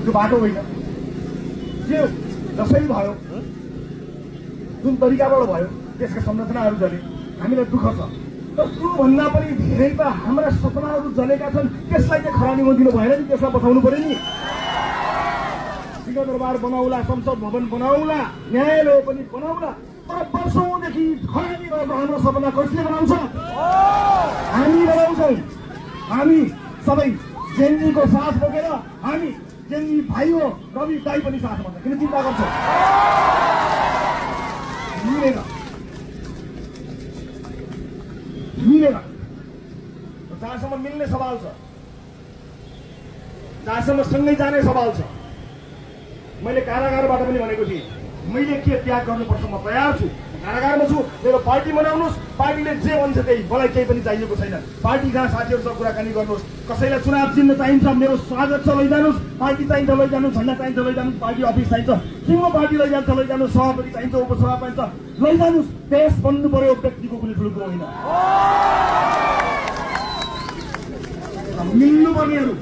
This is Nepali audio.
त्यो बाटो होइन। जे जसरी भयो, जुन तरिकाबाट भयो, त्यसका संरचनाहरू जले, हामीलाई दुःख छ। तर त्योभन्दा पनि धेरै त हाम्रा सपनाहरू जलेका छन्। त्यसलाई चाहिँ खरानीमा दिनु भएन नि, त्यसलाई बचाउनु पर्यो नि। सिंहदरबार बनाउला, संसद भवन बनाउला, न्यायालय पनि बनाउला, तर वर्षौँदेखि खरानी गरेर हाम्रो सपना कसले बनाउँछ? हामी बनाउँछौँ। हामी सबै जेन्जीको साथ बोकेर, हामी जेन्जी भाइ हो, रवि दाई पनि साथ भन्छ। किन चिन्ता गर्छ? मिलेर जहाँसम्म मिल्ने सवाल छ, जहाँसम्म सँगै जाने सवाल छ। मैले कारागारबाट पनि भनेको थिएँ, मैले के त्याग गर्नुपर्छ म तयार छु। कारागारमा छु, मेरो पार्टी बनाउनुहोस्, पार्टीले जे भन्छ त्यही, मलाई केही पनि चाहिएको छैन। पार्टी जहाँ साथीहरूसँग कुराकानी गर्नुहोस्, कसैलाई चुनाव चिन्ह चाहिन्छ, मेरो स्वागत छ, लैजानुहोस्। पार्टी चाहिन्छ लैजानुहोस्, झन्डा चाहिन्छ लैजानुहोस्, पार्टी अफिस चाहिन्छ, सिङ्गो पार्टी लैजान्छ लैजानुहोस्, सभापति चाहिन्छ, उपसभापति चाहिन्छ लैजानुहोस्। देश बन्नु पर्यो, व्यक्तिको कुनै ठुलो कुरो होइन। मिल्नुपर्नेहरू